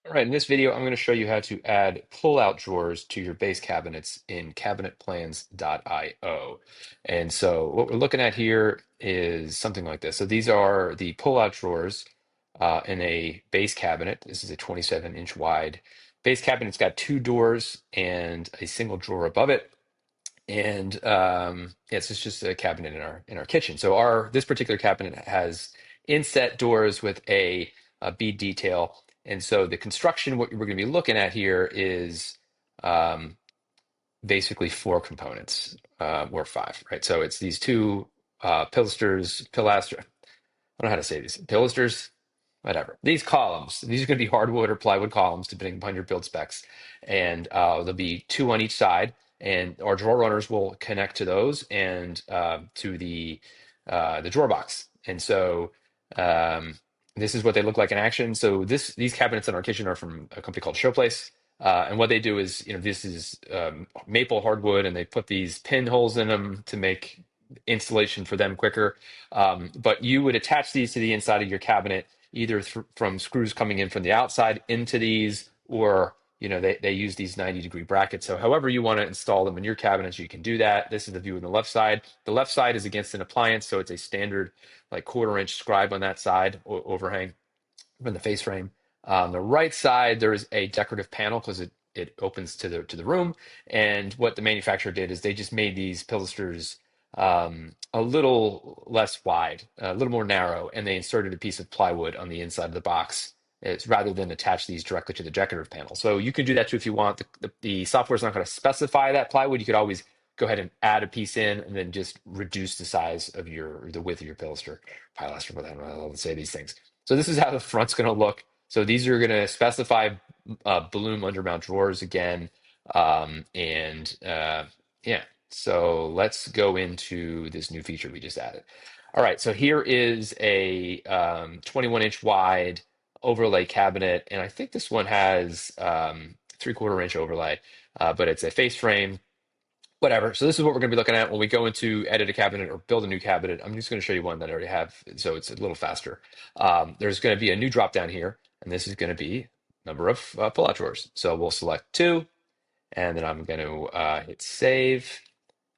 All right, in this video, I'm going to show you how to add pull-out drawers to your base cabinets in cabinetplans.io. And so what we're looking at here is something like this. So these are the pull-out drawers in a base cabinet. This is a 27-inch wide base cabinet. It's got two doors and a single drawer above it. And yes, it's just a cabinet in our kitchen. So our this particular cabinet has inset doors with a bead detail. And so the construction, what we're going to be looking at here is um, basically four components or five, right? So it's these two pilasters. I don't know how to say these. Pilasters, whatever. These columns, these are going to be hardwood or plywood columns, depending upon your build specs. And there'll be two on each side. And our drawer runners will connect to those and to the drawer box. And so this is what they look like in action. So these cabinets in our kitchen are from a company called Showplace. And what they do is, this is maple hardwood, and they put these pinholes in them to make installation for them quicker. But you would attach these to the inside of your cabinet, either from screws coming in from the outside into these, or they use these 90-degree brackets. So however you want to install them in your cabinets, you can do that. This is the view on the left side. The left side is against an appliance, so it's a standard like 1/4-inch scribe on that side, overhang from the face frame. On the right side, there is a decorative panel because it opens to the room. And what the manufacturer did is they just made these pilasters a little less wide, a little more narrow, and they inserted a piece of plywood on the inside of the box. It's rather than attach these directly to the decorative panel. So you can do that too if you want. The software is not going to specify that plywood. You could always go ahead and add a piece in and then just reduce the size of the width of your pilaster, whatever, let's say these things. So this is how the front's going to look. So these are going to specify balloon undermount drawers again. And yeah, so let's go into this new feature we just added. All right, so here is a 21-inch wide overlay cabinet. And I think this one has 3/4-inch overlay, but it's a face frame, whatever. So this is what we're going to be looking at when we go into edit a cabinet or build a new cabinet. I'm just going to show you one that I already have, so it's a little faster. There's going to be a new drop down here, and this is going to be number of pull-out drawers. So we'll select two, and then I'm going to hit save,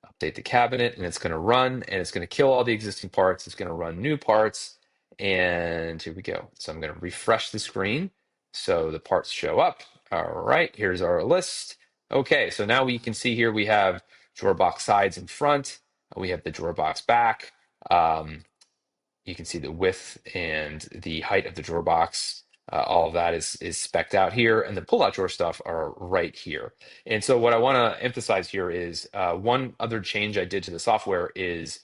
update the cabinet, and it's going to run, and it's going to kill all the existing parts. It's going to run new parts, and here we go. So I'm going to refresh the screen so the parts show up. All right, here's our list. Okay, so now we can see here we have drawer box sides and front. We have the drawer box back. You can see the width and the height of the drawer box. All of that is spec'd out here, and the pull-out drawer stuff are right here. And so what I want to emphasize here is one other change I did to the software is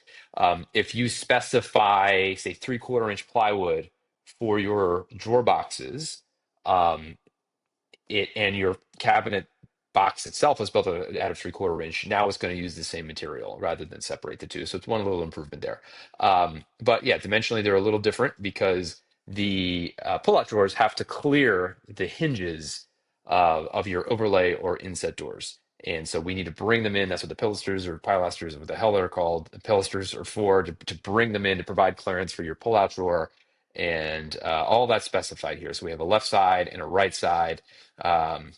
if you specify, say, 3/4-inch plywood for your drawer boxes, um, and your cabinet box itself was built out of 3/4 inch. Now it's going to use the same material rather than separate the two. So it's one little improvement there. But yeah, dimensionally they're a little different because the pull-out drawers have to clear the hinges of your overlay or inset doors. And so we need to bring them in. That's what the pilasters, or what the hell they're called. The pilasters are for to bring them in to provide clearance for your pull-out drawer. And all that's specified here. So we have a left side and a right side. Um,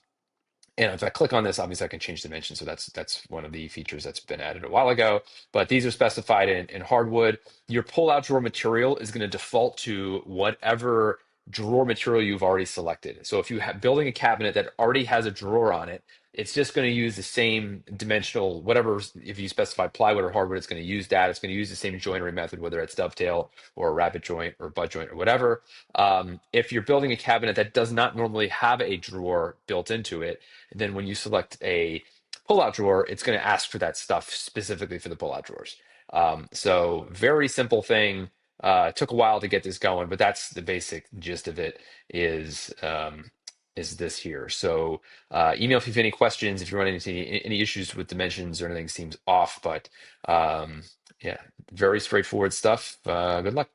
and if I click on this, obviously I can change dimensions. So that's one of the features that's been added a while ago. But these are specified in hardwood. Your pull-out drawer material is going to default to whatever drawer material you've already selected. So if you have building a cabinet that already has a drawer on it, it's just going to use the same dimensional, whatever. If you specify plywood or hardwood, it's going to use that. It's going to use the same joinery method, whether it's dovetail or a rabbet joint or butt joint or whatever. If you're building a cabinet that does not normally have a drawer built into it, then when you select a pull-out drawer, it's going to ask for that stuff specifically for the pull-out drawers. So very simple thing. It took a while to get this going, but that's the basic gist of it is this here. So email if you have any questions, if you're running into any issues with dimensions or anything seems off, but yeah, very straightforward stuff. Good luck.